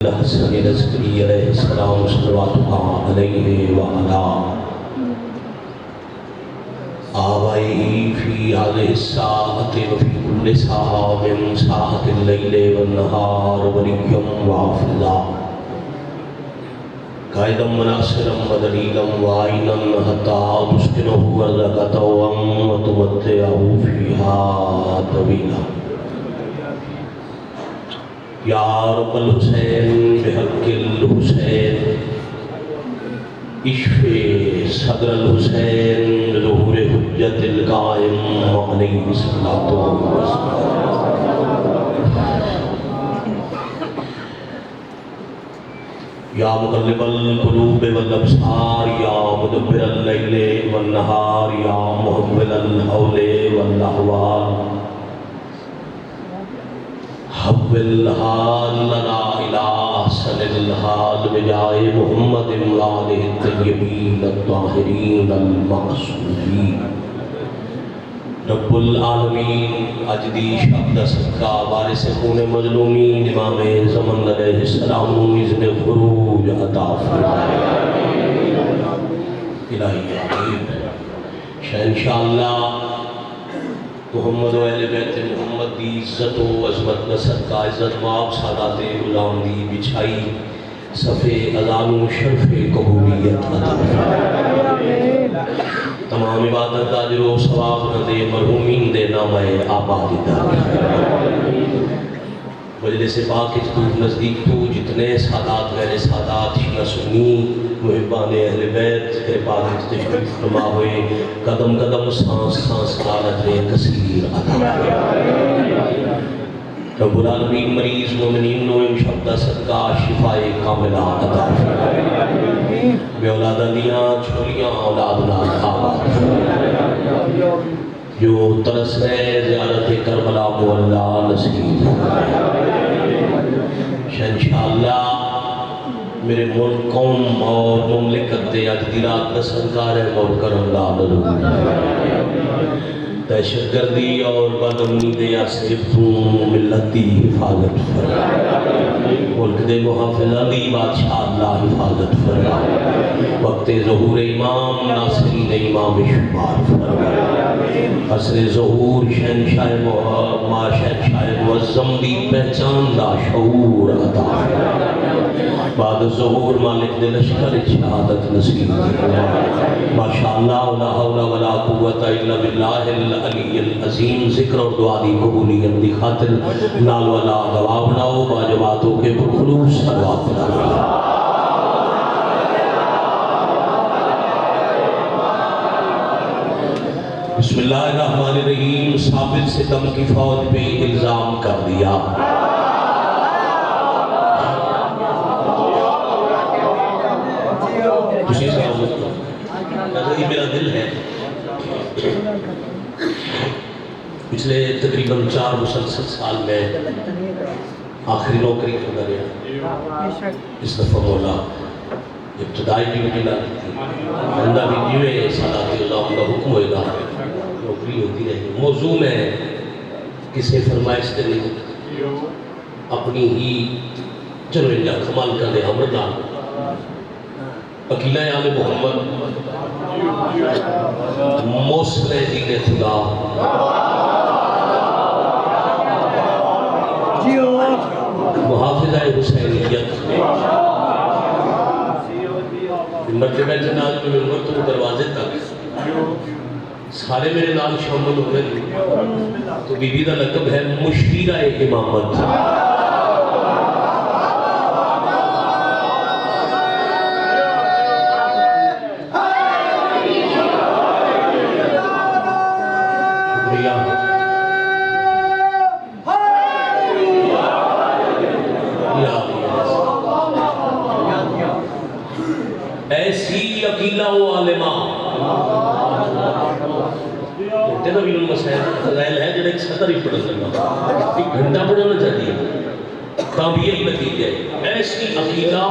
الحسن العسکری علیہ السلام صلوات اللہ علیہ وعلا آبائه فی هذه الساعة وفی كل ساعة من ساعة اللیل والنہار ولیا وحافظا قائدا مناصرا ودلیلا وعینا حتی تسکنه ارضک طوعا وتمتعه فیہا طویلا یا رب الحسین بحق الحسین اشف صدر الحسین ظہور حجت القائم علیہ الصلوۃ والسلام یا مقلب القلوب والابصار یا مدبر اللیل والنہار یا محول الحول والاحوال حول حال لنا الہ احسن الحال بجائے محمد آلہ الطیبین الطاہرین المعصومین رب العالمین اجدی شبد صدقہ وارث خون مظلومین امام زمن علیہ السلام اذن خروج عطا فرمائے الہی آمین شہنشاء اللہ محمد و اہل بیت محمد دی عزت و عظمت نصد کا عزت ماب سادات غلام دی بچھائی صفِ اذان و شرف قبولیت عطا فرمائے تمام عبادت اجر و ثواب دے مرحومین دے نامہ آباد داری مجلس پاک تو نزدیک تو جتنے سادات غیر سادات شیعہ سنی محبان اہل بیت عبادت تشریف فرما ہوئے قدم قدم سانس سانس حالت کثیر عطا رب العالمین مریض مومنین و امشب صدقہ شفائے کاملہ عطا بے اولادہ دیاں چھوڑیاں اولاد نال آباد جو ترس ہے زیارت کربلا مولا نصیب شہنشاء اللہ میرے ملک قوم اور مملکت دے آج دی رات نسنکار ہے اور کرم لا نظر دہشت گردی اور بدامنی دے آصف ملت دی حفاظت فرما ملک دے محافظہ دی بادشاہ اللہ حفاظت فرما وقت ظہور امام ناصرین امام شمار فرما عصر ظہور شہنشاہ معظم دی پہچان دا شعور عطا بعد ظہور مالک دے لشکر شہادت نصیب ماشاءاللہ لا حول ولا قوت الا باللہ العلی العظیم ذکر اور دعا دی قبولیت دی خاطر نال والا گواہ بناؤ باجماعتوں کے بخلوص صلوات بناؤ بسم اللہ الرحمن الرحیم ثابت ستم کی فوج پہ الزام کر دیا یہ میرا دل ہے پچھلے تقریباً 4 مسلسل سال میں آخری نوکری کر گیا اس دفعہ مولا ابتدائی ڈیوٹی لا دی بندہ بھی دیوے سالات اللہ کا حکم ہوئے گا نوکری ہوتی رہی موضوع میں کسی فرمائش کے نہیں اپنی ہی جنوینجا کمال کر دے امرنا اکیلہ آل محمد موصل دین خدا محافظہ حسینیت مرتبہ جنات میں ممبر تو دروازے تک سارے میرے نام شامل ہوئے تو بی بی دا لقب ہے مشیرہ امامت ایسی عقیلہ و عالمہ تینا بھی ان مسائل فضائل ہے جنہیں ایک سطر ہی پڑھا سکتا ایک گھنٹہ پڑھنا چاہیے تابعی نتیجہ ایسی عقیلہ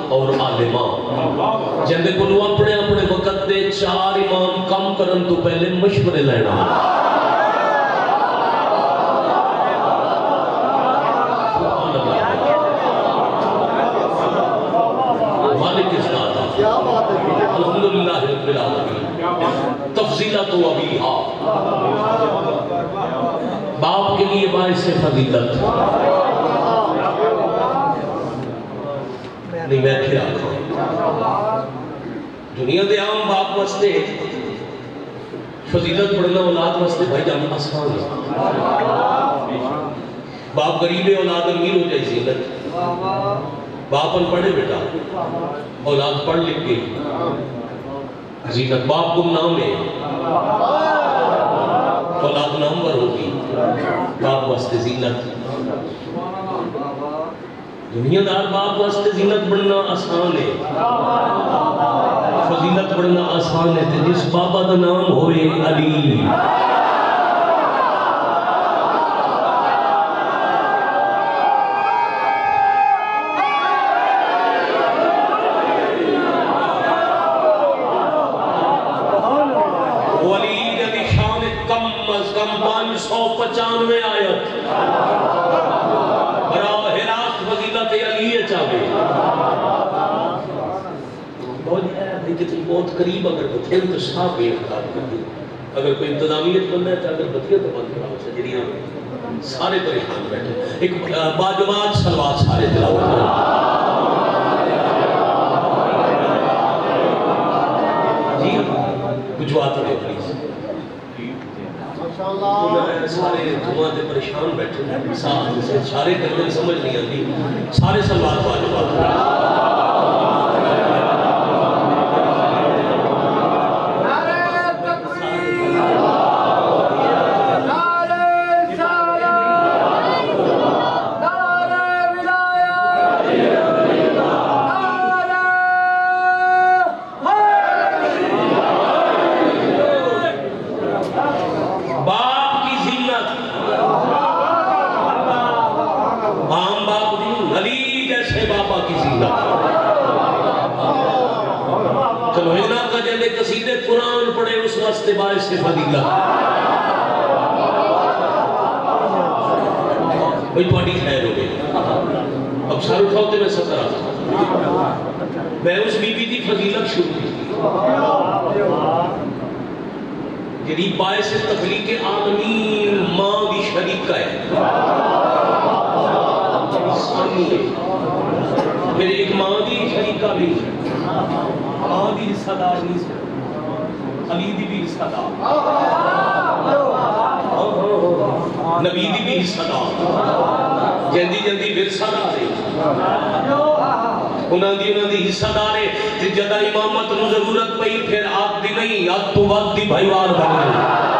اور عالمہ جن کو لوگ اپنے وقت دے 4 امام کم کرن تو پہلے مشورے لینا الحمدللہ رب العالمین تفضیلت و ابیہا باپ کے لیے باعث فضیلت نہیں میں پھر آخا دنیا دے عام باپ واسطے فضیلت پڑھنا اولاد واسطے بھائی جان آسان ہے باپ غریب اولاد امیر ہو جائے زینت باپ ان پڑھے بیٹا اولاد پڑھ لکھ گئی زینت باپ گمنام ہے اولاد نامور ہوگی باپ واسطے زینت دنیا دار باپ واسطے زینت بڑھنا آسان ہے فضیلت بڑھنا آسان ہے جس بابا دا نام ہوئے علی ولی دی شان کم از کم 595 آیت براہ راست فضیلت علی چاہے بہت قریب اگر بطیہ تو صاحب بھی اختار کر دی اگر کوئی انتظامیت بننا ہے تو اگر بطیہ تو بند کرا اسے جنیاں سارے پریشان بیٹھے ایک باجماعت سلوات سارے تلاوت کریں جی بجوات رہے پلیز سارے دعا دے پریشان بیٹھے سارے کرنے سمجھ نہیں آتی سارے سلوات باجماعت کریں قرآن پڑھے اس واسطے باعث فضیلت بھئی تھوڑی خیر ہو گئی اب سر اٹھاؤتے میں سب طرح میں اس بی بی دی فضیلت شروع کی جنہی باعث تخلیق عالمین ماں دی شریکہ ہے میرے ایک ماں دی شریکہ بھی ماں دی حصہ دار نہیں سے علی دی بھی حصہ دار نبی دی بھی حصہ دار جندی جندی ورثہ دار ہے انہاں دی حصہ دار ہے جدہ امامت نو ضرورت پئی پھر آپ دی نہیں اب تو وقت دی بھائیوار بن گئی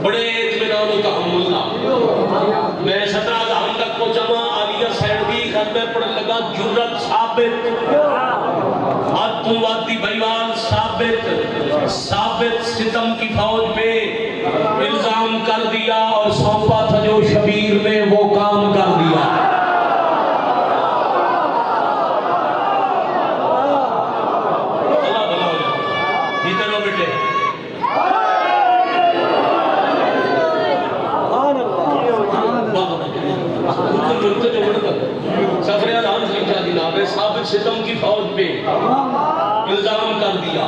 بڑے اطمینان و تحمل میں 17 دہم تک پہنچا عالیہ سینڈی خط میں پڑھنے لگا جرت ثابت حد وادی بیوان ثابت ستم کی فوج پہ الزام کر دیا اور سونپا تھا جو شبیر نے وہ کام کر دیا اللہ بنا جیتے رہو بیٹے سفر اعلان لکھا جناب ثابت ستم کی فوج پہ الزام کر دیا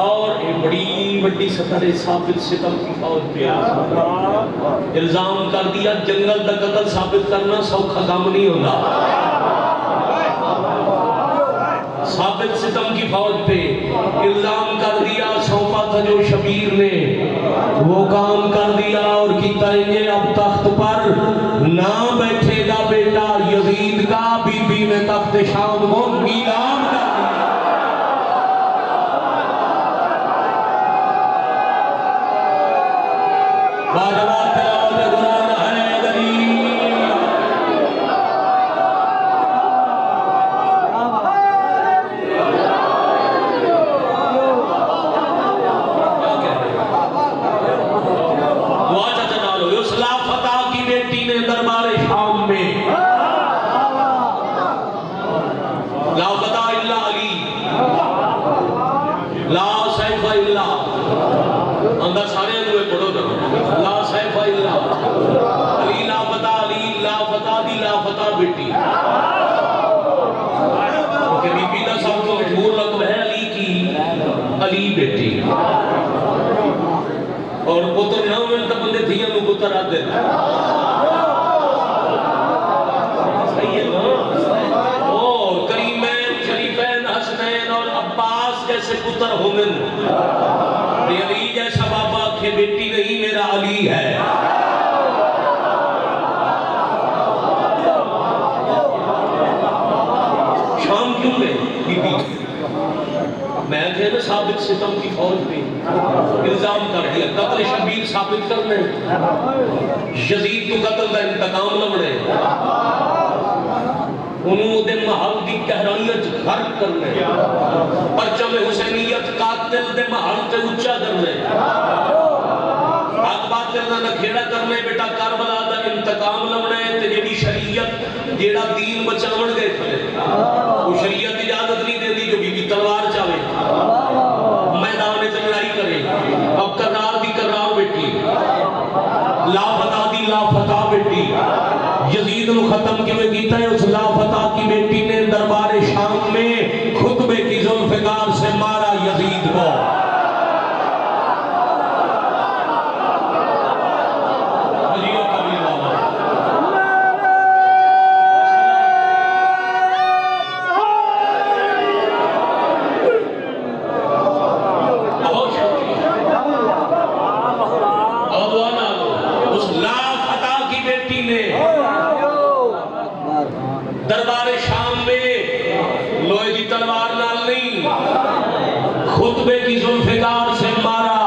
اور بڑی بڑی سفر ثابت ستم کی فوج پہ الزام کر دیا جنگل دا قتل ثابت کرنا سوکھا کام نہیں ہوتا ثابت ستم کی فوج پہ الزام کر دیا سونپا تھا جو شبیر نے وہ کام کر دیا اور کیتا انجھے اب تخت پر نہ بیٹھے گا بیٹا یزید کا بی بی نے تخت شام کو نیلام کر دیا باجوات تلاوت قرآن ہے غریب دربار شام میں لا فتح الا علی لا سیف الا اندر سارے دوئے پڑھو نا لا سیف علی بیٹی اور پتر نہ ہوئے تو بندے دھیاں نو پتر آتے صحیح ہے نا اور کریمین شریفین حسنین اور عباس جیسے پتر ہومن علی جیسا بابا کہ بیٹی نہیں میرا علی ہے شام کیوں گئے بی بی میں کہے نا ثابت ستم کی فوج پہ الزام کر دیا قتل شبیر ثابت کرنے یزید تو قتل دا انتقام لمڑے انہوں دے محل دی کہرائیت غرق کرنے پرچم حسینیت قاتل دے محل تے اچھا کرنے حق باطل نہ کھیڑا کرنے بیٹا کربلا دا انتقام لمڑے تے جیڑی شریعت جیڑا دین بچاون گئے تھے وہ شریعت اجازت نہیں دے دی جو بی بی تلوار چاہے میدان میں لڑائی کرے اب کرار دی کرار بیٹی لا فتح دی لا فتح بیٹی یزید نو ختم کیوں کیتا ہے اس لا فتح کی بیٹی نے دربار شام میں خطبے کی ذوالفقار سے مارا یزید کو دربار شام میں لوہے دی تلوار نال نہیں خطبے کی ذوالفقار سے مارا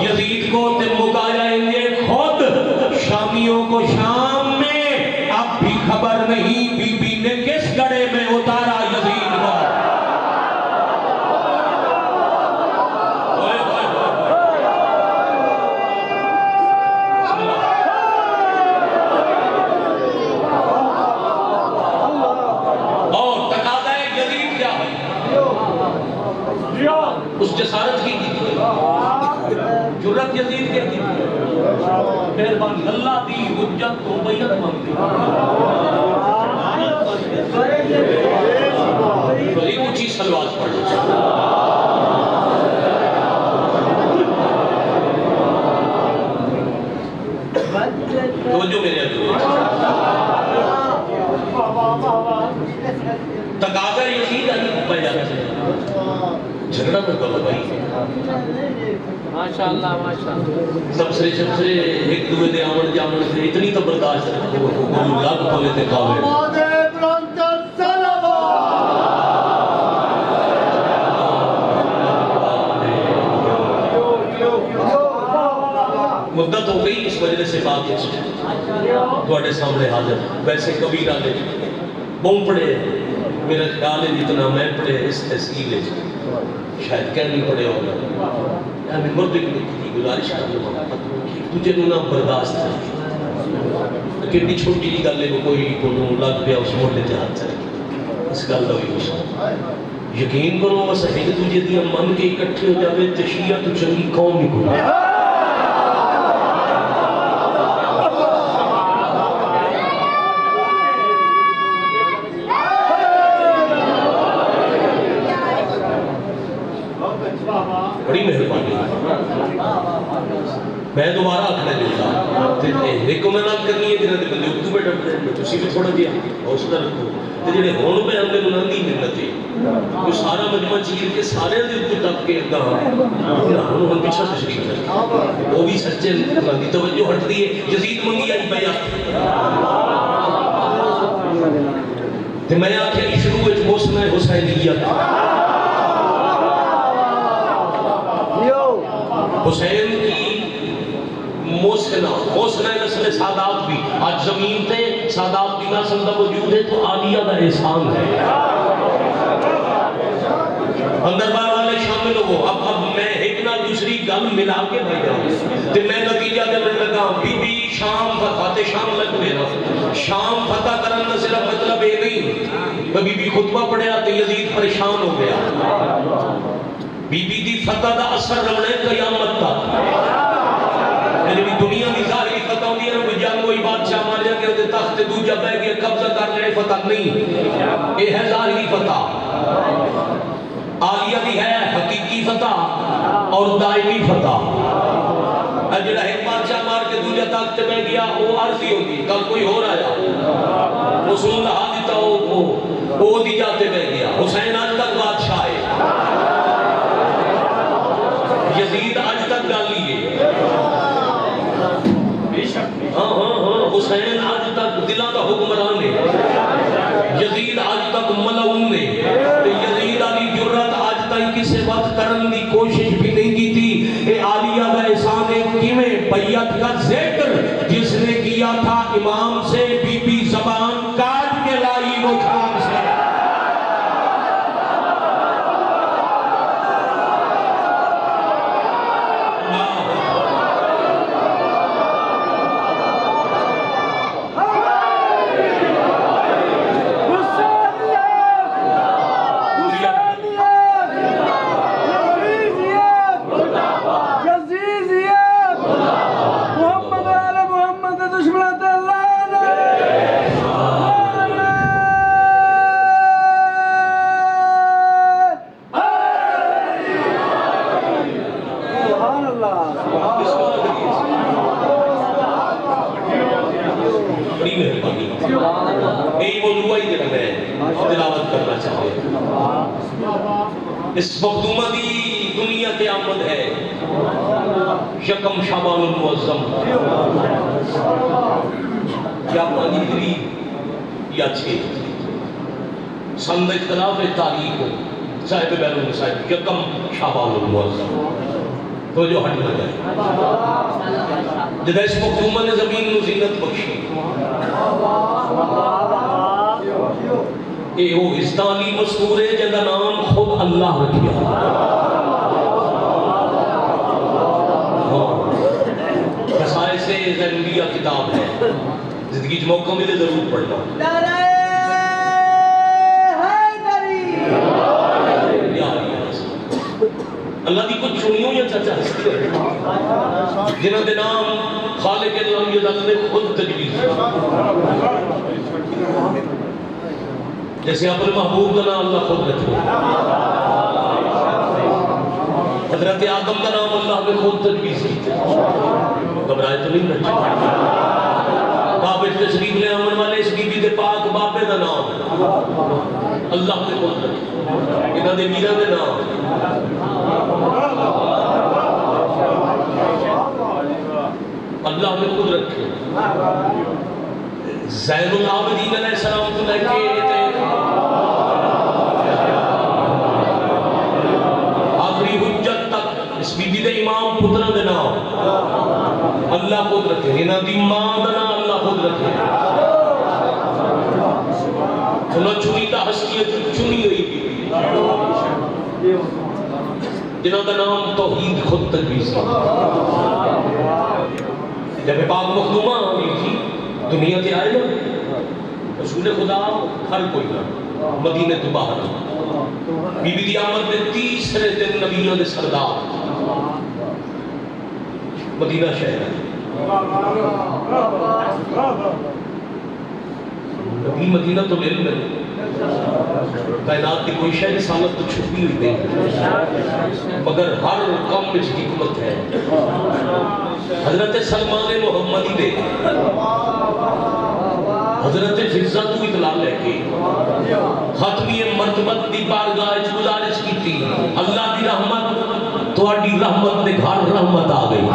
یزید کو تے مکایا انجے خود شامیوں کو شام میں اب بھی خبر نہیں بی بی نے کس گڑے میں اتارا یزید کو اس جسارت کی جرت یزید کے کی مہربان اللہ دی حجت تو بیعت مانگتی بڑی اونچی سلوات پڑھ توجہ میرے ادھر تقاضا یزید علی پہ جاتا ہے جھگڑا میں کل بھائی ماشاءاللہ ماشاءاللہ سب سے ایک دوے دے آمن جامن سے اتنی تو برداشت ہے وہ لاکھ پھولے تے کھاوے مدت ہو گئی اس وجہ سے بات تھوڑے سامنے حاضر ویسے کبھی ڈالے بوم پڑے میرا خیال ہے جتنا میں پڑھے اس تحصیل ہے شاید کہنی پڑے ہوگا ہمیں مرد کی گزارش کرنے تجھے نہ برداشت ہے کتنی چھوٹی جی گل ہے کوئی لگ پیا اس موٹے تے ہاتھ چلے اس گل کا بھی یقین کرو بس ایک دوجے دیا من کے اکٹھے ہو جاوے تے شیعہ تو چنگی قوم ہی کوئی بڑی مہربانی میں دوبارہ آخنا چاہتا ریکومنڈ کرنی ہے جنہوں نے بندے اردو میں ڈرتے ہیں تسی بھی تھوڑا جہا حوصلہ رکھو تے جڑے ہون پہ ہم نے انہاں دی محنت ہے کوئی سارا مجمع چیر کے سارے دے اوپر ٹپ کے اگاں ہن پیچھے تشریف ہے وہ بھی سچے انہاں دی توجہ ہٹدی ہے یزید منگی آئی پیا تے میں آکھیا شروع وچ موسم حسینیت حسین کی موسنہ نسل سادات بھی آج زمین تے سادات کی نسل دا وجود ہے تو عالیہ دا احسان ہے اندر بار والے شامل ہو اب میں ایک نہ دوسری گل ملا کے بھائی جاؤں تے میں نتیجہ دے میں لگا بی بی شام فتح شام لگ میرا شام فتح کرنا صرف مطلب یہ نہیں بی بی خطبہ پڑھیا تے یزید پریشان ہو گیا بی بی دی فتح دا اثر رہنے قیامت تک یعنی دنیا دی ظاہری فتح ہوندی ہے کوئی جنگ کوئی بادشاہ مار جا کے دے تخت تے دوجا بیٹھ کے قبضہ کر لینے فتح نہیں یہ ہے ظاہری فتح عالیہ دی ہے حقیقی اور دائمی فتح. جڑا ایک بادشاہ مار کے دوجا طاقت میں گیا وہ عرضی ہوگی. کل کوئی ہو رہا ہے رسول اللہ دیتا وہ دی جاتے میں گیا. حسین آج تک بادشاہ ہے. یزید آج تک ڈالیے. ہاں حسین آج تک دلہ کا حکمران ہے. یزید آج تک ملعون ہے. یزید علی جرات آج تک کسی وقت کرن دی کوشش بھی نہیں کی تھی. اے عالیہ کا احسان ہے کیویں بیعت کا ذکر جس نے کیا تھا امام سے بی بی زبان کاٹ کے لائی وہ چھام سے. اس مخدومہ دی دنیا کے آمد ہے یکم شعبان المعظم یا پانی دری یا چھے سند اختلاف تاریخ صاحب بیرون صاحب یکم شعبان المعظم تو جو ہٹ لگا ہے جدہ اس مخدومہ نے زمین نو زینت بخشی. اے وہ استعلی مستور ہے جنہ نام خود اللہ رکھیا. خصائص زینبیہ کتاب ہے. زندگی جو موقع ملے ضرور پڑھنا. اللہ دی کچھ چنیوں یا چاچا ہستی ہے جنہوں دے نام خالق اللہ یدل نے خود تجویز. جیسے اپنے محبوب کا نام اللہ خود رکھے. حضرت آدم کا نام اللہ نے خود تجویز کی. گھبرائے تو نہیں رکھے. کعبے تشریف لے آمن والے اس بی بی دے پاک باپے کا نام اللہ نے خود رکھے. انہاں دے میرا دے نام اللہ نے خود رکھے. زین العابدین علیہ السلام کو لے کے آخری حجت تک اس بی بی دے امام پترہ دے نام اللہ خود رکھے. انہاں دی ماں دا نام اللہ خود رکھے. انہاں چنی دا ہستیت چنی ہوئی بی بی جنہاں دا نام توحید خود تجویز کی. جب پاک مخدومہ آئی تھی دنیا تے آئے نا رسول خدا ہر کوئی نہ مدینہ تو باہر بی بی دی آمد میں تیسرے دن نبیوں دے سردار مدینہ شہر نبی مدینہ تو لے لے کائنات کی کوئی شہر رسالت تو چھپی ہوئی نہیں مگر ہر قوم میں حکمت ہے. حضرت سلمان محمدی دے حضرت فضہ تو اطلاع لے کے ختمی مرتبت دی بارگاہ گزارش کی تھی. اللہ دی رحمت تواڈی رحمت دے گھر رحمت آ گئی.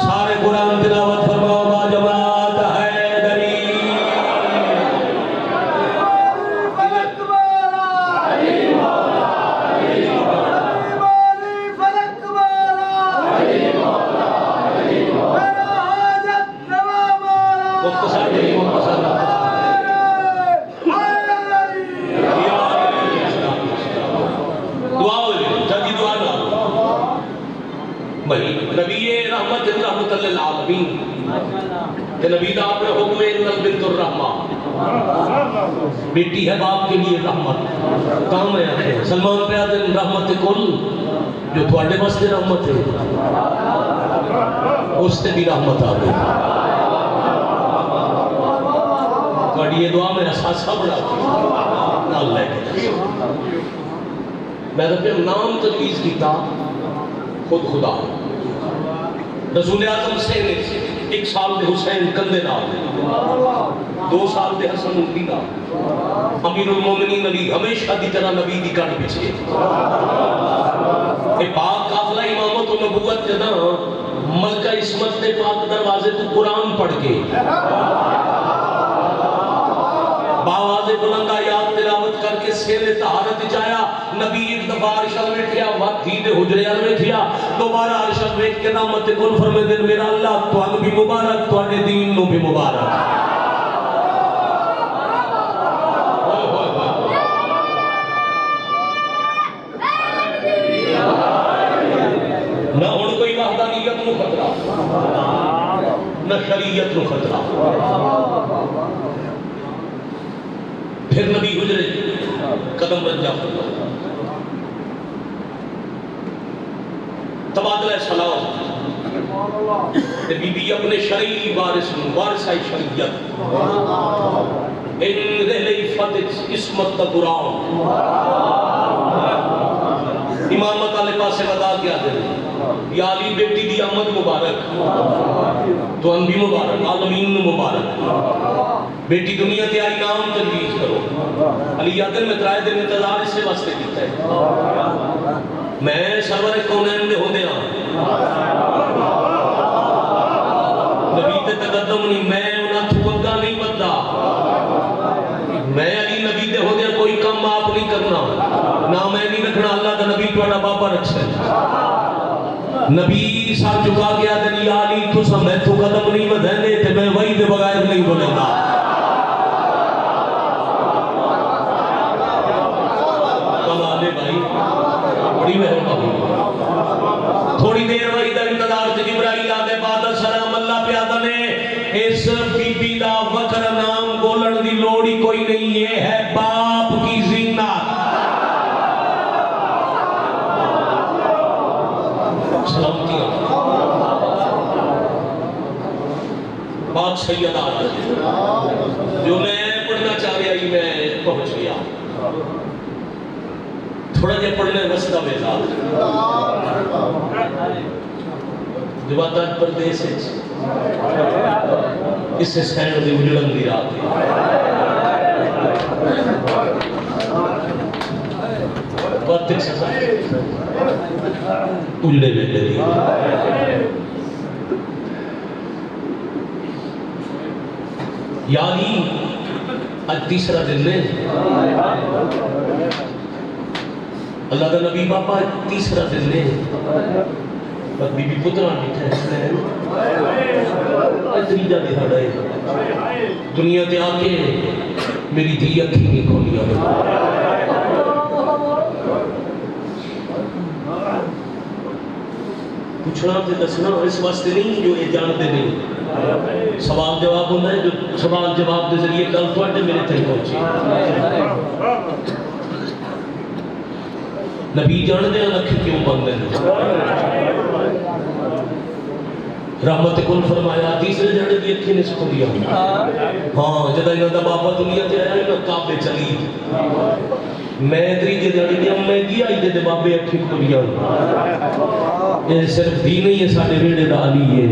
سارے قرآن تلاوت فرماؤ با جماعت حیدری. نبی رحمت رحمت للعالمین نبی دا اپنے حکم انل بنت الرحمہ بیٹی ہے باپ کے لیے رحمت. کام ہے سلمان پہ آدھے رحمت کل جو تھوڑے واسطے رحمت ہے اس سے بھی رحمت آ گئی. تھوڑی یہ دعا میرا ساسا بڑا نال لے کے میں تو پھر نام تجویز کیتا خود خدا رسول اعظم سے 1 سال دے حسین کندے نال 2 سال دے حسن انگلی نال امیر المومنین علی ہمیشہ دی طرح نبی دی کٹ پیچھے کہ پاک قافلہ امامت و نبوت جنا ملکہ عصمت دے پاک دروازے تو قرآن پڑھ کے باواز بلند آیات تلاوت کر کے سیر طہارت جایا نبی ایک دفعہ عرشل میں تھیا وقت ہی دے حجرے میں تھیا دوبارہ عرشل میں کے نامت کن فرمے دن میرا اللہ تو ان بھی مبارک تو ان دین نو بھی مبارک نہ ان کوئی وحدانیت نو خطرہ نہ شریعت نو خطرہ پھر نبی حجرے قدم رجا فرما تبادلہ سلام بی بی اپنے شرعی وارثہ شریعت ان رہلئی فتح عصمت دا قرآن امامت والے پاسے بتا کیا دے یا علی بیٹی دی آمد مبارک تو ان بھی مبارک عالمین مبارک بیٹی دنیا تے آئی نام تجویز کرو علی یادن میں ترائے دن انتظار اس سے واسطے کیتا ہے میں سرور کونین دے ہو دیا نبی تے تقدم نہیں میں انہاں تھوکا نہیں بددا میں علی نبی دے ہو دیا کوئی کم آپ نہیں کرنا نہ میں نہیں رکھنا اللہ دا نبی توڑا بابا رکھے نبی سار چکا گیا دن یا علی تو سمیں تو قدم نہیں بدھنے تے میں وہی دے بغیر نہیں بولے گا کمالے بھائی بڑی مہربانی تھوڑی دیر وہی دا انتظار سے جبرائیل آدھے بعد السلام اللہ پیادہ نے اس بی بی دا وکر نام بولن دی لوڑی کوئی نہیں یہ ہے باپ کی زینت سلامتی بات سید آ رہا جو میں پڑھنا چاہ رہا ہی میں پہنچ گیا تھوڑا جے پڑھنے رستہ میں تھا جب آتا پردیس ہے اس سے سینڈ دی اجڑن دی رات بات دیکھ سکتا اجڑے میں دی یعنی آج تیسرا دن میں اللہ کا نبی باپا تیسرا دن میں پر بی بی پتران بیٹھا ہے تریجا دہاڑا ہے دنیا تے آ کے میری دھی اکھی نہیں کھولیا پوچھنا تے دسنا اس واسطے نہیں جو یہ جانتے نہیں سوال جواب ہوتا ہے جو سوال جواب کے ذریعے کل تھوڑے میرے تک پہنچی نبی جان دے اکھ کیوں بند ہیں رحمت کن فرمایا تیسرے جڑے بھی اکھی نے سکھ دیا ہاں جدا انہوں دا بابا دنیا تے آیا انہوں کعبے چلی میں تریجے جڑے بھی میں گیا ہی دے بابے اکھی کھولیا یہ صرف دی نہیں ہے ساڑھے ویڑے دا علی ہے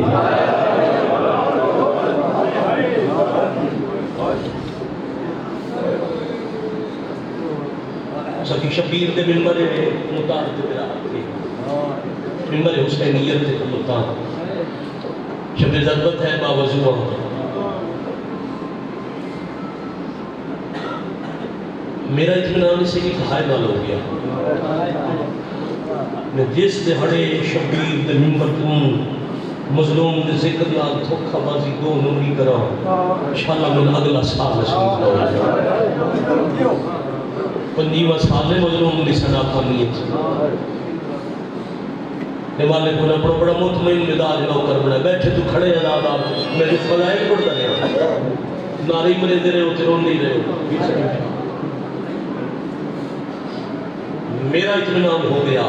سبھی شبیر دے ممبر مطابق میرا ممبر حسینیت دے مطابق شب ضربت ہے باوضوع میرا اطمینان سے ایک حائل ہو گیا میں جس دہڑے شبیر دے ممبر تم مظلوم دے ذکر نال دھوکہ بازی دو نوری کرا انشاءاللہ من اگلا سال نصیب ہو پنجیوہ سالے مظلوم دی سنا خانیت نمالے کو بڑا بڑا مطمئن مداج نو کر بڑا بیٹھے تو کھڑے عذاب آپ میرے فضائل پڑھتا رہا ناری مرے دے رہے ہو تیرون نہیں رہے ہو میرا اطمینان ہو گیا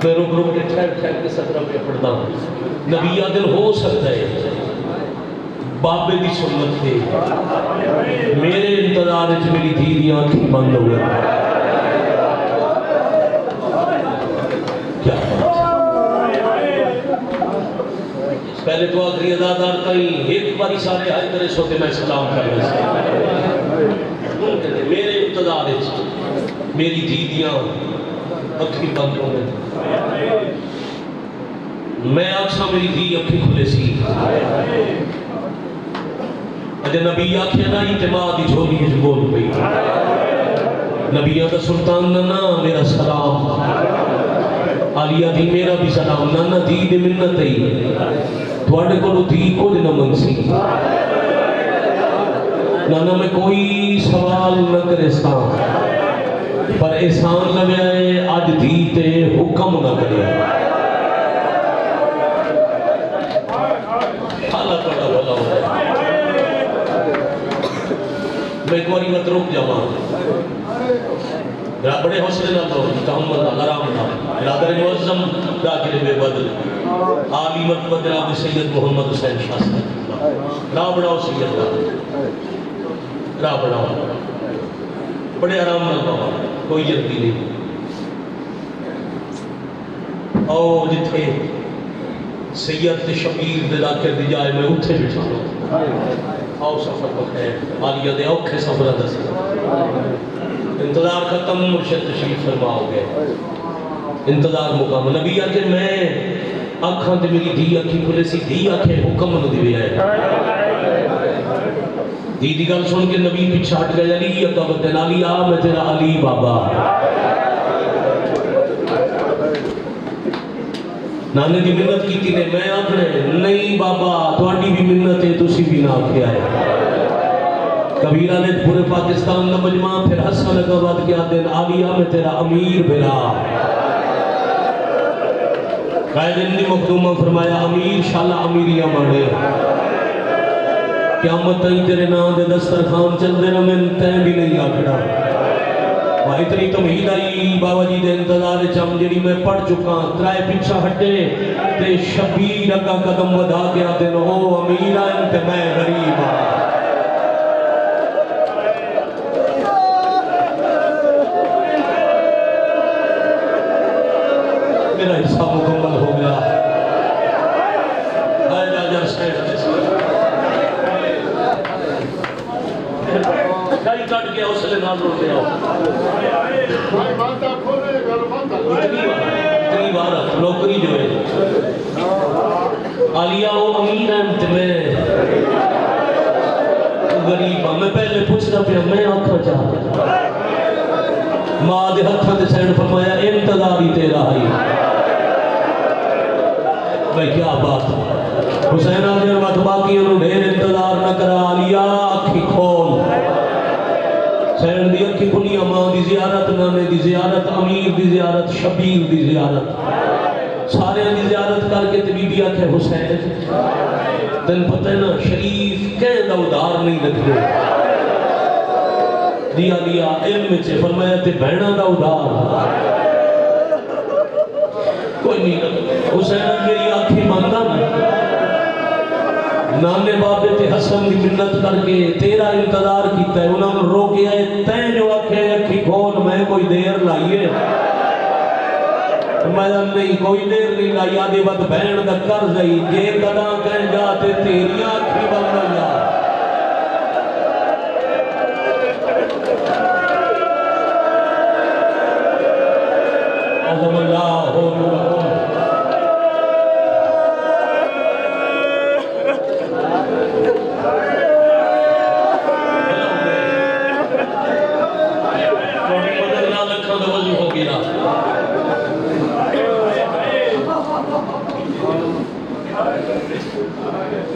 میں رک رک کے ٹھہر ٹھہر کے 17 پہ پڑھتا ہوں نبی عادل ہو سکتا ہے بابے دی سنت تے میرے انتظار وچ میری دھی دی آنکھیں بند ہو گئی. کیا پہلے تو آخری ادادار کہیں ایک باری سارے آئے کرے سو کہ میں سلام کر رہا ہوں. میرے انتظار وچ میری دھی دیاں اکھی بند ہو گئی. میں آکسا میری دھی اکھی کھلے سی. اجے نبی آکھیا نا اعتماد دی جھولی وچ بول پئی. نبیاں دا سلطان نانا میرا سلام. عالیہ دی میرا بھی سلام. نانا دھی دی منت ہے تھوڑے کو دھی کچھ نہ منسی. نانا میں کوئی سوال نہ کرے سا پر احسان لگے آئے آج دھی تے حکم نہ کرے. حالت بڑا بھلا ہو ہے. میں ایک باری مت رک جاؤں بڑے حوصلے نہ دو تحمل نہ آرام نہ. برادر معظم داخل بے بدل عالی مرتبہ جناب سید محمد حسین شاہ صاحب راہ بڑھاؤ سید کا راہ بڑھاؤ. بڑے آرام نہ دو کوئی جلدی نہیں. او جتھے سید شبیر دے ذاکر دی جائے میں اتھے بٹھا لوں. آؤ سفر بخیر عالیہ دے اوکھے سفر دسی. انتظار ختم مرشد تشریف فرما ہو گئے. انتظار مقام نبی آکے میں آنکھاں تے میری دھی آکھی کھلے سی. دھی آکھے حکم نہ دیوے آئے. دھی دی گل سن کے نبی پیچھے ہٹ گئے. علی اکبر علی آ میں تیرا علی بابا. نانے دی منت کی نے میں آکھنے نہیں بابا تواڈی بھی منت ہے تسی بھی نہ آکھیا ہے. کبیرہ نے پورے پاکستان نہ مجمع پھر حسن لگا بعد کیا دن عالیہ میں تیرا امیر بلا. قائد اندی مخدومہ فرمایا امیر شالا امیریہ مانے. قیامت تائیں تیرے نام دے دسترخوان چل دینا میں تین بھی نہیں آکھڑا. وہاں اتنی تمہید آئی بابا جی دے انتظار چم جڑی میں پڑھ چکا. ترائے پیچھا ہٹے تے شبیر اگا قدم ودا گیا دن او امیر آئیں تے میں غریب آئیں. میرا حصہ مکمل ہو گیا. آئے جا جا سیٹ کئی کٹ گیا اس لئے نام رو گیا. اتنی بار نوکری جو ہے عالیہ وہ امیر ہیں میں غریب ہاں. میں پہلے پوچھنا پیا میں آنکھا چاہتا ماں دے ہتھاں دے سین فرمایا انتظاری تیرا ہی. بھائی کیا بات. حسین آدھے وقت باقی انہوں ڈھیر انتظار نہ کرا. عالیہ اکھی کھول. حسین دی اکھی کھلی. ماں دی زیارت نانے دی زیارت امیر دی زیارت شبیر دی زیارت سارے دی زیارت کر کے تے بی بی آکھے حسین تن پتہ ہے نا شریف کہیں دا ادھار نہیں رکھتے. دیا دیا علم چھے فرمایا تے بہنہ دا ادھار کوئی نہیں رکھتے. حسین میری آنکھیں مانتا نا نانے بابے تے حسن دی منت کر کے تیرا انتظار کیتا ہے. انہوں نے رو کے آئے تین جو آنکھیں اکھی کھول میں کوئی دیر لائیے. میں نہیں کوئی دیر نہیں لائی. آدھے وقت بہن دا کر جائی جے قداں کہیں جاتے تیری آنکھیں بن گیا. عظم اللہ ہو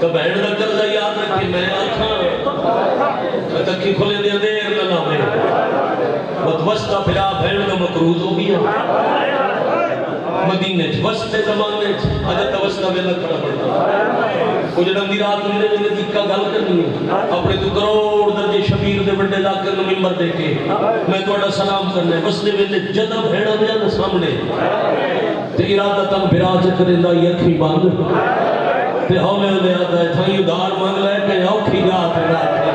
تو بہن دا قرضہ یاد رکھے میں آکھاں تکی کھلے دے دیر نہ لاؤں وسطہ پھرا بہن دا مقروض ہو گیا. مدینے وسطے زمانے حضرت وسطہ میں لکھنا پڑتا. کچھ نمدی رات ملے میں دکھا گل کرنی ہے اپنے تو کروڑ درجے شبیر دے بڑے لاکر ممبر دے کے میں توڑا سلام کرنے وسطے میں جدہ بہنہ دیا نا سامنے تے ارادہ تک بھرا چکرے لائی اکھی باندھ تے ہمیں انہیں آتا ہے تھائی ادار مانگ لے کہ اوکھی جات رکھے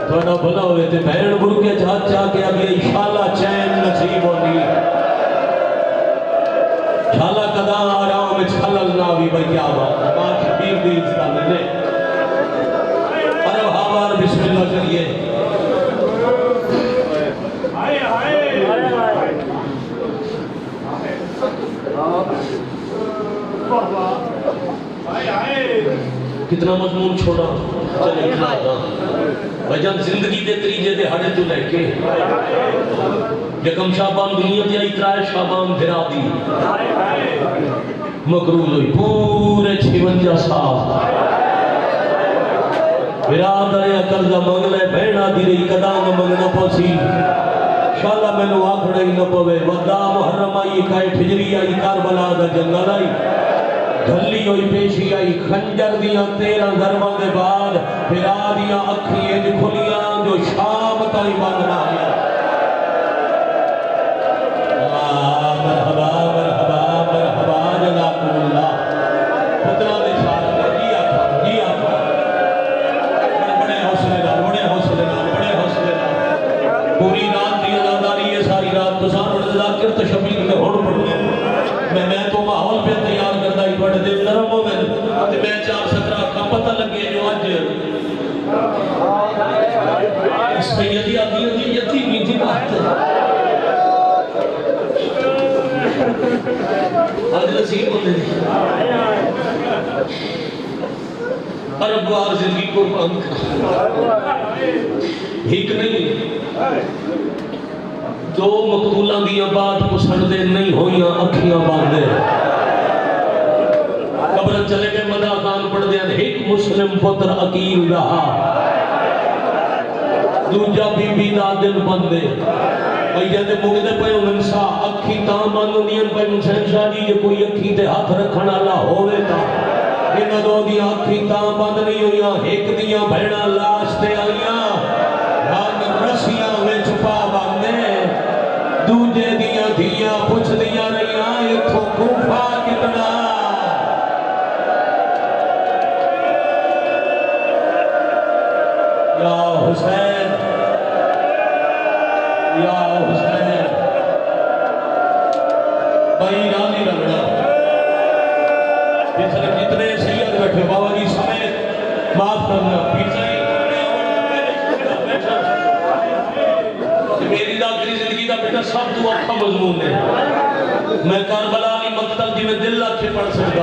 تھوڑا بھلا ہوئے تے بہن بڑھ کے چاہ کے اب یہ انشاءاللہ چین نصیب ہوگی چھالا قدا آرام میں چھلل ناوی بھئی کیا بات بات شبیر دی اس کا ملے عرب حوار بسم اللہ کریے کتنا مضمون چھوڑا چلے اتنا بھجن زندگی دے تریجے دے ہڑے تو لے کے یکم شابان دنیا دیا اترائے شابان بھرا دی مقروض ہوئی پورے 56 سال برادر قرضہ مانگ لے بہنا دی رہی قدام مانگنا پوسی شاءاللہ میں نو آکھڑا ہی نہ پوے ودا محرم آئی کائے ٹھجری آئی کاربلا دا جنگل آئی دھلی ہوئی پیشی آئی خنجر دیا 13 ضربوں دے بعد پھرا دیا اکھیں جو کھلیاں جو شام تائی مانگنا آیا مرحبا مرحبا مرحبا جزاکم اللہ پترہ دے شاہ جی آکھا بڑے حوصلے نال پوری رات دی ازاداری ہے ساری رات تو سان ذاکر تشبیر میں ہوڑ پڑھنے میں تو ماحول پہ تیار کرتا ہی بڑے دل نرم ہو میں 4-17 کا پتہ لگے جو آج اس میں یتیمی تھی بات آج نصیب ہونے دی عرب وار زندگی کو پانکا ہیک نہیں دو مقتولاں دیا بات پسند دے نہیں ہوئیاں اکھیاں باندھے قبر چلے گئے مداخان پڑھ دیا ایک مسلم پتر عقیل رہا دوجہ بی بی دا دل بندے ایدے مگدے پہ منسا اکھی تاں باندھ دیا پہ منسین شاہ جی جو کوئی اکھی تے ہاتھ رکھنا اللہ ہوئے تا انہ دو دیا اکھی تاں باندھ نہیں ہوئیاں ایک دیا بھیڑا لاشتے آئیاں ران رسیاں میں چھپا باندھے دوجے دیا دیا پوچھ دیا رہیاں یہ تو کوفہ کتنا یا حسین یا حسین بھائی رانی رگڑا پیچھے جتنے سید بیٹھے بابا جی سمیت معاف کرنا پیچھے میری داخلی زندگی دا بیٹا سب تو اکھا مضمون ہے میں کربلا کی مقتل جی میں دل لاکھے پڑھ سکتا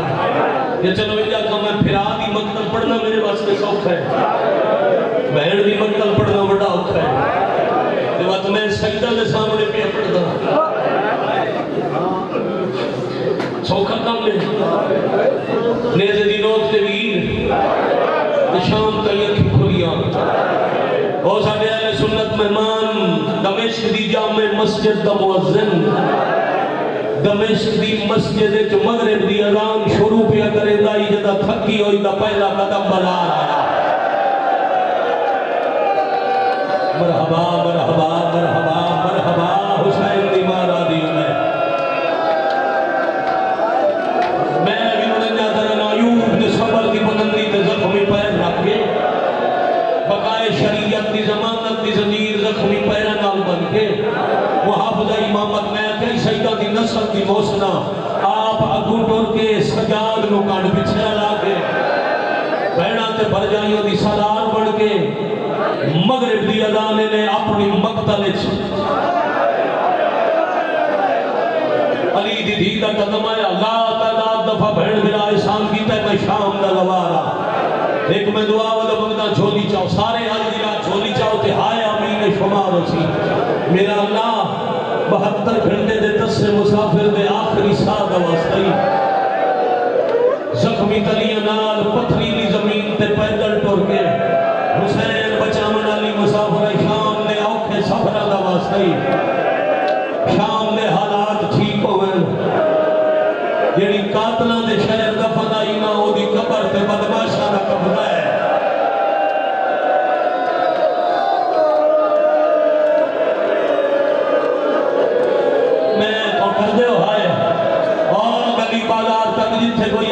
یہ چلو یہ جاکا میں پھرا دی مقتل پڑھنا میرے واسطے سوکھ ہے بہن دی مقتل پڑھنا بڑا اوکھا ہے یہ بات میں سجدہ دے سامنے پہ پڑھتا سوکھا کام لے نیزے دی نوک تے ویر شام کا یکی کھلیاں اور ساڑھے اہل سنت مہمان دمشق دی جامع مسجد دا مؤذن دمشق دی مسجد جو مغرب دی اذان شروع پیا کرے دائی جدا تھکی ہوئی دا پہلا قدم بنا رہا مرحبا مرحبا مرحبا مرحبا حسین دی مارا دی میں بھی انہیں جاتا رہا ایوب نے صبر کی بلندی تے زخمی پیر رکھ کے بقائے شریعت دی ضمانت دی زمیر زخمی پیرا نال بن کے محافظہ امامت میں کئی سیدہ دی نسل دی موسنا آپ اگو ٹور کے سجاد نو کانڈ پچھے لا کے بہنا تے بھر جائیوں دی سالار بڑھ کے مغرب دی ادانے نے اپنی مقتل علی دی دی دا قدم آیا لا تعداد دفعہ بہن بلا احسان کیتا ہے میں شام دا لوارا ایک میں دعا والا بندہ جھولی چاہو سارے آج دی رات جھولی چاہو تے ہائے امین شمار ہوسی میرا اللہ 72 گھنٹے دے 10 مسافر دے آخری ساتھ واسطی زخمی تلیاں نال پتھریلی زمین تے پیدل ٹور کے حسین بچامن علی مسافر شام نے اوکھے سفرہ دا واسطی شام نے حالات ٹھیک ہوئے یعنی قاتلہ دے شہر دفن آئی نہ ہو دی قبر تے بدماشا نہ قبضہ ہے میں تو کر دے ہو ہائے اور گلی بازار تک جتھے کوئی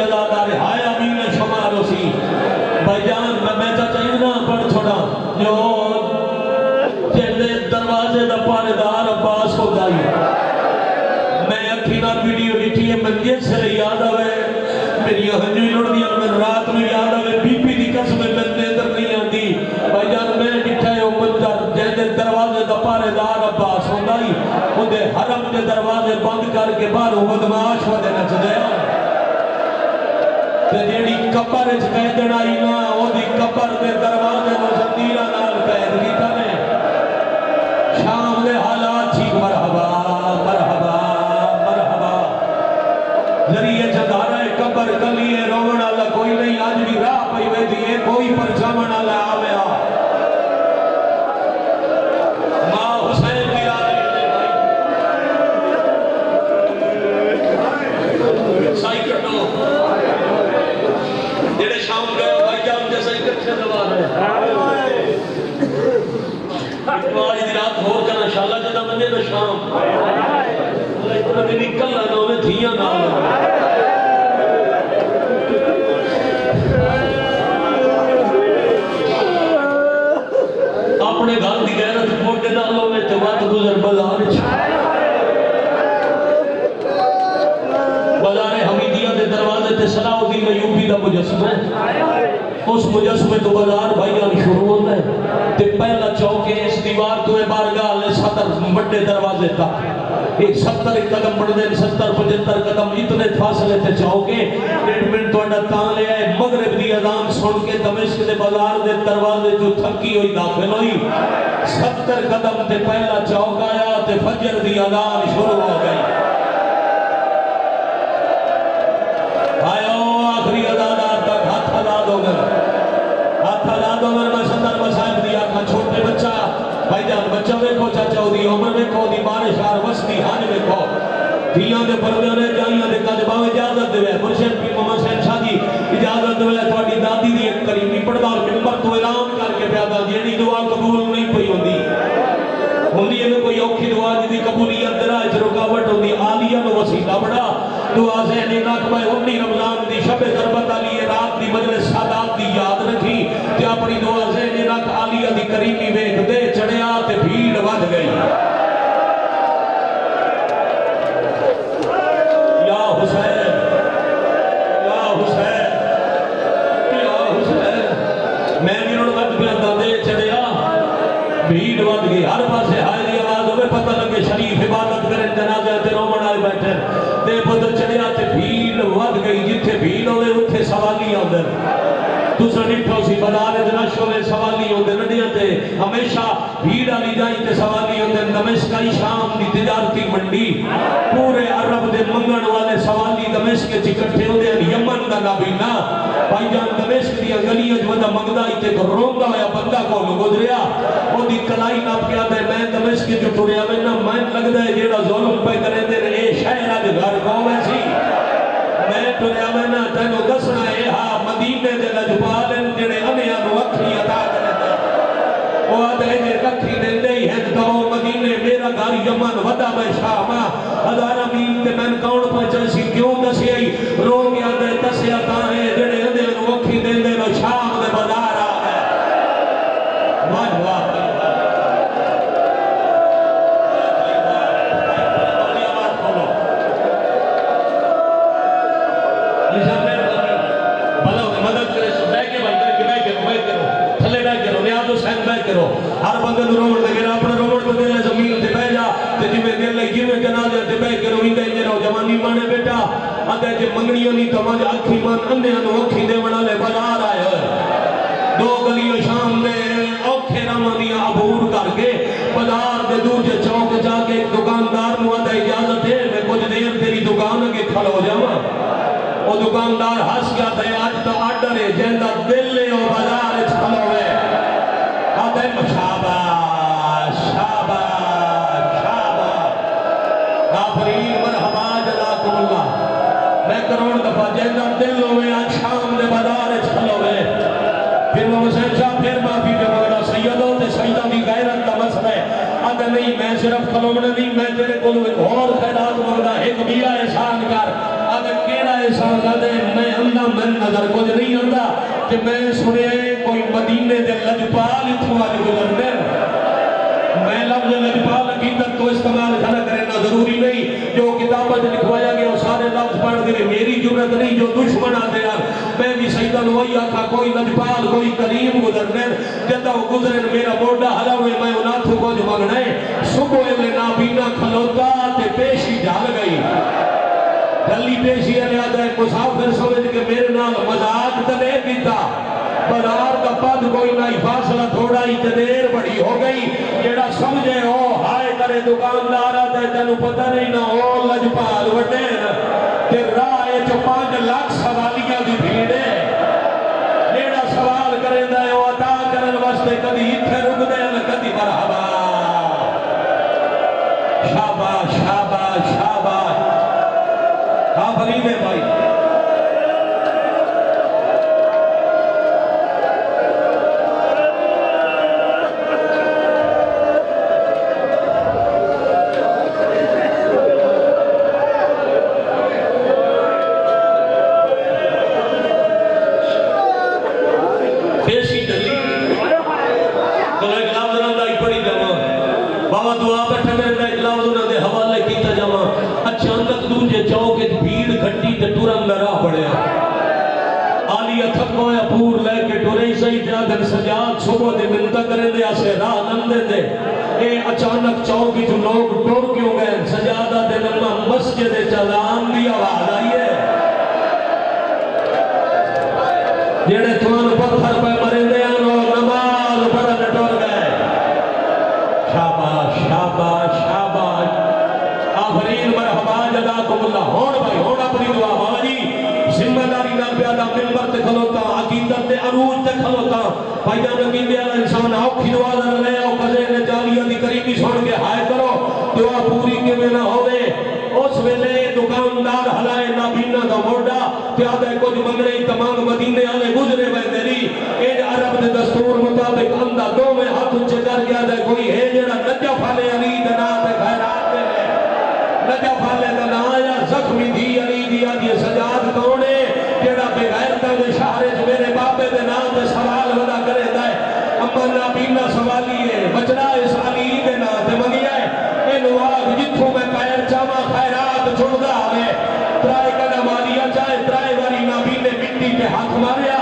دروازے دا پارے دار عباس ہوندا ہی اودے حرم دے دروازے بند کر کے باہروں بدماش ودے نچدے تے جیڑی قبر وچ قیدن آئی نا اودی قبر دے دروازے نوں زنجیراں نال قید کیتا نے شام دے حالات ٹھیک مرحبا مرحبا مرحبا ذریعے چدارا قبر کلی ہے روون والا کوئی نہیں اج بھی راہ پئی ویندی ہے کوئی پرچاون والا آویا ماں حسین دی سائی کٹو جڑے شام گئے بھائی جان جیسے کٹھے دبا رہے آج دی رات ہور کنا انشاءاللہ جدا بندے نا شام اللہ نکل لا نو میں دھیاں نال اپنے گھر دی غیرت موٹے نالوں میں تمات گزر بازار بازار حمیدیہ دے دروازے تے صلاح الدین ایوبی دا مجسمہ ہے اس مجسمے تو بازار بھائیان شروع ہوتا ہے تے پہلا چوکے اس دیوار تو بارگاہ لے 70 بڑے دروازے تک ایک 70 قدم بڑھ دے 70-75 قدم اتنے فاصلے تے چوکے ٹریٹمنٹ تو اڈا تاں لے آئے مغرب دی اذان سن کے دمشق دے بازار دے دروازے جو تھکی ہوئی داخل ہوئی 70 قدم تے پہلا چوک آیا تے فجر دی اذان شروع ہو گئی آئیو آخری اذان تک ہاتھ ہلا دو گئے ہاتھ ہلا دو میں صدر مسائب دیا کھا چھوٹے بچہ بھائی جان بچہ دیکھو چاچا ہو دی عمر دیکھو دی بارش آر وسطی حاج دیکھو دیاں دے پردے نے جائیاں دے کج باوے اجازت دے مرشد پی محمد حسین شاہ جی اجازت دے تھوڑی دادی دی ایک کریمی پردار ممبر تو اعلان کر کے پیادا جیڑی دعا قبول نہیں پئی ہوندی ہوندی ہے کوئی اوکھی دعا دی قبولیت درا وچ رکاوٹ ہوندی عالیہ نو وسیلہ بڑا دعا ذہن ناقبہ 19 رمضان دی شب ضربت علی رات دی مجلس سادات دی یاد رکھی تے اپنی دعا ذہن ناق عالیہ دی کریمی ویکھ دے چڑھیا تے بھیڑ ود گئی یا حسین یا حسین یا حسین میں بھی انہوں وقت پہ دے چڑھیا بھیڑ ود گئی ہر پاسے ہائے دی آواز ہوئے پتہ لگے شریف عبادت کریں جنازہ تے رومن آئے بیٹھے دے پتہ چڑھیا تے بھیڑ ود گئی جتھے بھیڑ ہوئے اتھے سوالی آدھر دوسرا نٹھو سی بازار دنشوں میں سوالی ہوندے نڈیاں تے ہمیشہ بھیڑ علی جائیں تے سوالی ہوندے دمشق شام دی تجارتی منڈی پورے عرب دے منگن والے سوالی دمشق کے اکٹھے ہوندے یمن دا نابینا بھائی جان دمشق دی گلیاں جو دا منگدا تے روندا ہویا بندہ کو گزریا او دی کلائی ناپ کے آدھے میں دمشق جو ٹریا میں نہ میں لگدا ہے جیڑا ظلم پہ کرے دے اے شہر اج گھر قوم ہے سی میں ٹریا میں نہ تینو دسنا ہے ہاں مدینے دے لجپال جڑے انیاں نو اکھی عطا کرے او آدھے جے اکھی دیندے ہی ہیں تو مدینے میرا گھر یمن ودا میں شاما ہزارہ میل تے میں کون پہنچا سی کیوں دسی آئی رو گیا دے دسیا تاہیں جڑے انیاں نو اکھی دیندے نو شام دے بازار آ گئے واہ واہ ہر بندے نو روڑ دے گرا اپنے روڑ تے دل زمین تے بیٹھ جا تے جویں دل لئی جویں جنازے تے بیٹھ کے رویندا اے رو جوانی مانے بیٹا اتے جے منگنیاں نہیں تو ماں اکھی مان اندیاں نو اکھی دے والے بازار آئے ہوئے دو گلیاں شام دے اوکھے راواں دیاں عبور کر کے بازار دے دوجے چوک جا کے دکاندار نو آندا اجازت ہے میں کچھ دیر تیری دکان اگے کھڑو جاواں او دکاندار ہنس گیا تے اج تا آرڈر ہے جیندا دل ہے او بازار وچ کھڑو ہے شاباش شاباش شاباش آفرین مرحبا جزاکم اللہ میں کروڑ دفعہ جیندہ دل ہوئے آج شام دے بازار چھلو گئے پھر وہ حسین شاہ پھر معافی پہ مگرہ سیدوں تے سیدہ بھی غیرت کا مسئلہ ہے آدھے نہیں میں صرف کلومنے نہیں میں تیرے کو ایک اور خیرات مگرہ ایک بیا احسان کر آدھے کیڑا احسان آدھے میں اللہ میں نظر کچھ نہیں آدھا کہ میں سنے کوئی مدینے دے لجپال اتھو آج گزرنے میں لفظ لجپال حقیقت تو استعمال کھنا کرنا ضروری نہیں جو کتابت لکھوایا گیا سارے لفظ پڑھ دے میری جرت نہیں جو دشمن آتے ہیں میں بھی سیدہ نوئی آکھا کوئی لجپال کوئی کریم گزرنے جدہ وہ گزرن میرا موڈا حلا ہوئے میں اناتھو کو کچھ منگنا ہے صبح میں نابینا کھلوتا تے پیشی ڈال گئی گلی پیشی علیہ ہے مسافر سمجھ کے میرے نال مذاق تے نہیں کیتا بازار کا پد کوئی نہ فاصلہ تھوڑا ہی دیر بڑی ہو گئی جیڑا سمجھے ہو ہائے کرے دکاندار آتا ہے تینوں پتہ نہیں نہ ہو لجپال وڈے تے راہ 5 لاکھ سوالیاں دی بھیڑ ہے جیڑا سوال کرے دا ہے وہ عطا کرن واسطے کدی اتھے رک دے نہ کدی مرحبا شاباش شاباش شاباش آفرین ہے بھائی سجاد صبح دے ملتا کرے دے آسے راہ نندے دے اے اچانک چوکی جو لوگ ٹور کیوں گئے سجادہ دے نمہ مسجد چلان دی آواز آئی ہے جیڑے توان پتھر پہ مرندے آنو نماز پڑھن ٹور گئے شاباش شاباش شاباش آفرین مرحبا جزاکم اللہ ہون بھائی ہون اپنی دعا بابا جی ذمہ داری نہ پیادا ممبر تے کھلوتا عقیدت تے عروج تے کھلوتا بھائی جان کی دیا انسان آوکھی دعا در لے آو قضے نے جالیہ دی قریبی سن کے ہائے کرو دعا پوری کے میں نہ ہوئے اس ویلے دکاندار ہلائے نابینا دا موڑا پیادہ کچھ منگنے تمام مدینے آلے گزرے بیندری ایج عرب دے دستور مطابق اندہ دو میں ہاتھ اچھے کر گیا دے کوئی ہے جڑا نجف علی علی دنا تے خیرات دے نجف علی دنا یا زخمی دی علی دیا دی سجاد کونے جڑا بے غیرتا دے شہرے میرے باپے دے نام دے سوال ودا کرے دائے اما نابینا سوالی ہے بچنا اس علی دے نام دے منگیا ہے اے نواغ جتھوں میں پیر چاما خیرات چھوڑا ہے ترائے قدم آلیا چاہے ترائے واری نابینے مٹی کے ہاتھ ماریا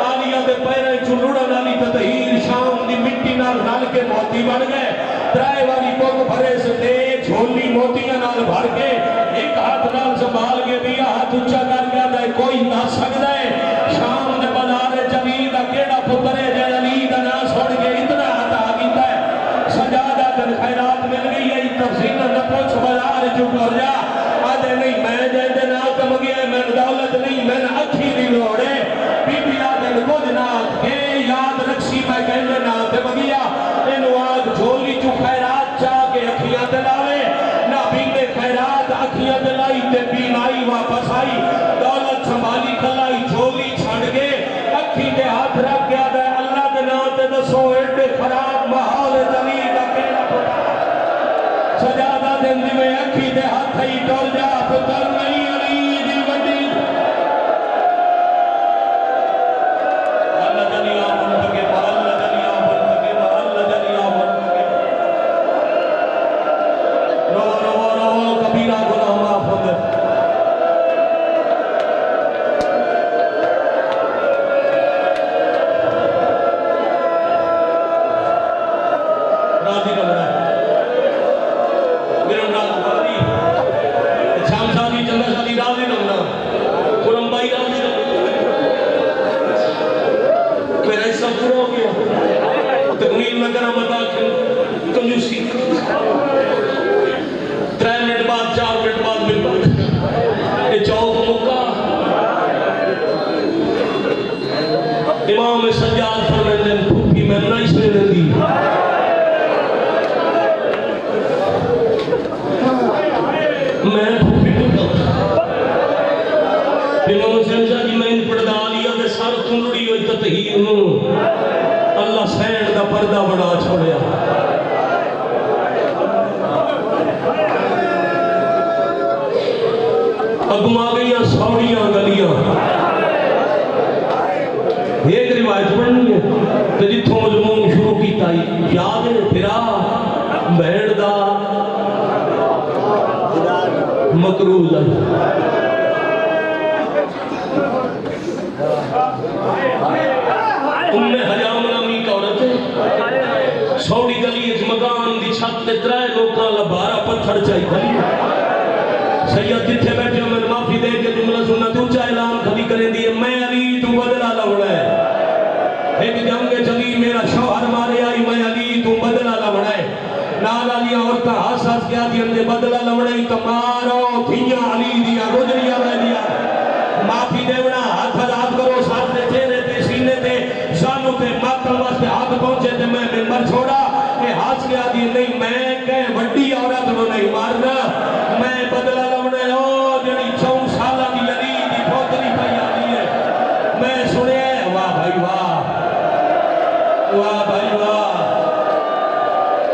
آلیا دے پیرے چلوڑا نالی تطہیر شام دی مٹی نال رال کے موتی بڑھ گئے ترائے واری پوک بھرے سے دے جھولی موتیاں نال بھر کے ایک ہاتھ نال سنبھال کے بھی ہاتھ اچھا کر گیا دے کوئی نہ سکتا ہے شام دے بازار جلی دا کیڑا پترے جے علی دا نہ چھوڑ کے اتنا عطا کیتا ہے سجادہ دن خیرات مل گئی ہے تفصیل نہ پوچھ بازار چپ ہو جا آدھے نہیں میں جے دے نہ کم گیا میں دولت نہیں میں اکھی نہیں لوڑے بی بی آدھے کچھ نہ کہ یاد رکھسی میں کہنے نہ تے مگیا انو آگ جھولی چو خیرات چاہ کے اکھیاں دلاوے نہ بیندے خیرات اکھیاں دلائی تے بینائی واپس آئی دولت سنبھالی کھلائی جھولی چھڑ گے اکھی دے ہاتھ رکھ گیا دے اللہ دے ناتے دسو ایڈے خراب محال جلی دا کیڑا پتا سجادہ دن میں اکھی دے ہاتھ ہی ڈول جا پتر نہیں علی دی وڈی اللہ جلیا منتقے اللہ جلیا منتقے اللہ جلیا منتقے رو رو رو کبیرہ گناہ معاف ہو گئے راضی رہا ہے میرے نام راضی شام شادی چندہ شادی راضی رہنا قرم بھائی راضی رہنا میرا حصہ پورا ہو گیا تکمیل میں کرا مطا کنجوسی 3 منٹ بعد 4 منٹ بعد مل بعد یہ چوک مکہ امام سجاد فرمائے پھوپی میں نہیں سنے دی میں پھوپی مکہ امام سجاد جی میں ان پردہ لیا دے سار تنڑی ہوئی تطہیر نو اللہ سین دا پردہ بڑا چھوڑیا اگما گئیاں سوڑیاں گلیاں ایک روایت پڑھنی ہے تو جتھوں مضمون شروع کیتا یاد ہے پھرا بہن دا مکروز ہے حجام نامی عورت سوڑی گلی اس مکان دی چھت تے 3 لوکاں لا 12 پتھر چاہیے سید جتھے بیٹھے میں معافی دے کے جملہ سننا تو اونچا اعلان کھلی کریں دی میں علی تو بدلہ لوڑا ہے ایک جنگ چلی میرا شوہر مارے آئی میں علی تو بدلہ لوڑا ہے نال علی عورتہ حساس کیا دی اندے بدلہ لوڑا ہی تمارو دھیاں علی دیا گجریا میں دیا معافی دیونا ہاتھ ہاتھ کرو ساتھ دے چہرے تے سینے تے شانوں تے ماتل واسطے ہاتھ پہنچے تے میں ممبر چھوڑا کہ ہاتھ کیا دی نہیں میں کہ وڈی عورت نو نہیں مارنا میں بدلہ لوڑے ہو جڑی 4 سالہ دی علی دی پوتری پائی آدھی ہے میں سنے واہ بھائی واہ واہ بھائی واہ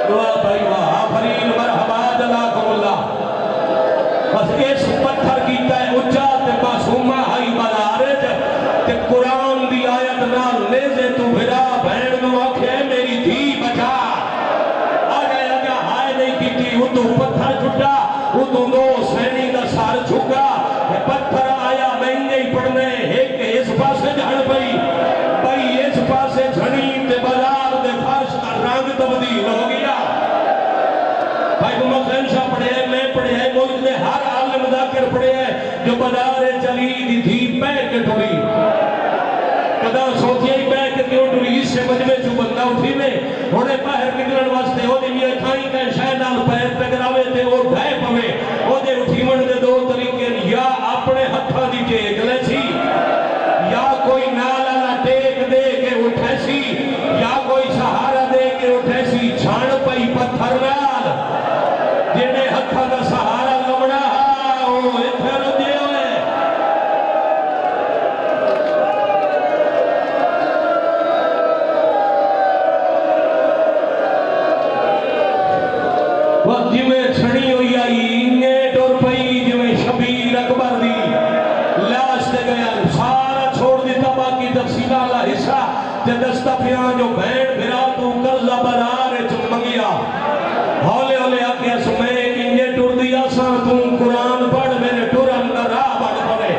واہ بھائی واہ آفرین مرحبا جلاکم اللہ بس اس پتھر کیتا ہے اچھا تے معصومہ ہائی بلارج تے قرآن دی آیت نال لیزے تو بھرا بہن نو آکھے میری دھی بچا آگے آگے ہائے نہیں کیتی ادھو پتھر چھٹا ادھو دو سینی دا سار چھکا پتھر آیا مہنگے ہی پڑھنے ایک اس پاسے جھڑ پئی بھئی اس پاسے جھڑی تے بازار دے فرش کا رنگ تبدیل ہو گیا بھائی کو مخین شاہ پڑھے ہیں میں پڑھے ہیں ملک نے ہر عالم ذاکر پڑھے ہیں جو بدار چلی دی تھی پہ کے ٹھوڑی کدا سوچیا ہی پہ کے کیوں ٹھوڑی اس سے مجمع چو بندہ اٹھی میں ہونے باہر نکلن واسطے ہو دی میاں کھائیں کہ شاہدان پیر پہ گراوے تے وہ ڈھائے پوے ہو دے اٹھی من دے 2 طریقے یا اپنے ہتھا دی ٹیک لے سی یا کوئی نالا نہ ٹیک دے کے اٹھے سی یا کوئی سہارا دے کے اٹھے سی چھان پئی پتھر نال جنہیں ہتھا دا سہارا لمڑا وہ اتھر دے ہوئے وقت جی میں چھڑی ہوئی آئی انگے ٹور پئی جی میں شبیر اکبر دی لاش دے گیا سارا چھوڑ دیتا باقی تفصیلہ اللہ حصہ جدستا پیان جو بہن بھرا تو قرضہ برارے چمگیا ہولے ہولے آکے سمیں انگے ٹور دیا سا تم قرآن پڑھ میرے ٹورم کا راہ بڑھ پڑے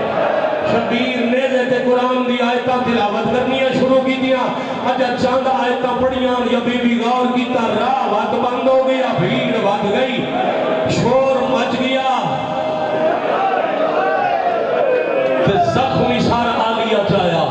شبیر نیزے تے قرآن دی آیتاں تلاوت کرنیاں شروع کی دیا اجا چاند آیتاں پڑھیاں یا بی بی غور کی تا راہ وقت بند ہو گیا بھیڑ بڑھ گئی شور مچ گیا تے زخمی سارا آلیا چایا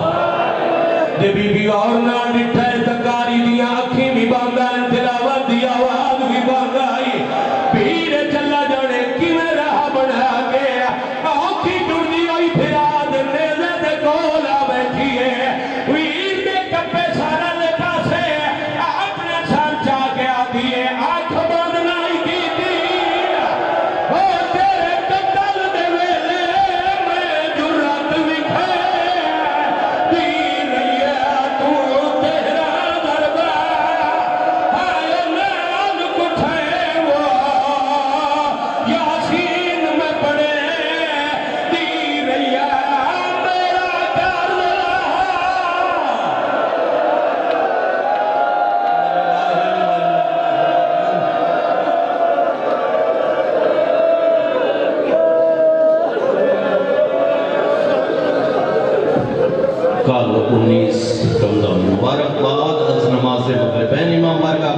جے بی بی غور نہ ڈٹھے تکاری دیا اکھی بھی باندھا تلاوت دیا آواز بھی باندھائی بھیڑ چلا جانے کی میں راہ بڑھا گیا آنکھی ٹوڑی ہوئی پھرا دے نیزے دے کولا بیٹھی ہے ویر دے کپے سارا لے پاسے اپنے سار چا کے آدھی ہے آنکھ بند نہیں کی تھی او تیرے قتل دے ویلے میں جرات وکھے دی رہی ہے تو تیرا دربہ آئے نال کٹھے وہ یاسین میں پڑے دی رہی ہے میرا کر کل 19 رمضان مبارک بعد از نماز مغرب امام بارگاہ